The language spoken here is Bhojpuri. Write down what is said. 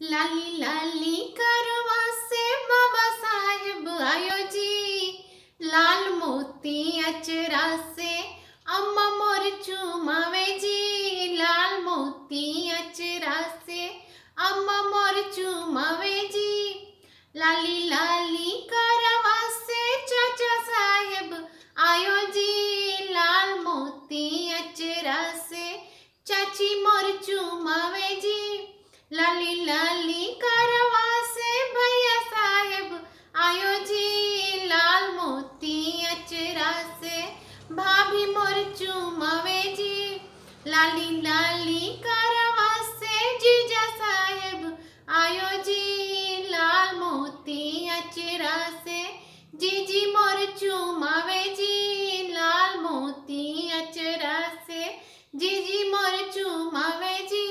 लाली लाली करवा से बाबा साहेब आयो जी। लाल मोती अचरा से अम्मा मोर चुमावे जी। लाल मोती अचरा से अम्मा मोर चुमावे जी। लाली लाली करवा से चाचा साहेब आयो जी। लाल मोती अचरा से चाची मोर चुमावे जी। लाली लाली करवा से भैया साहेब आयो जी। लाल मोती अचरा से भाभी मोर चुमावे जी। लाली लाली करवा से जीजा साहेब आयो जी। लाल मोती अचरा से जीजी मोर चुमावे जी। लाल मोती अचरा से जीजी मोर चुमावे जी।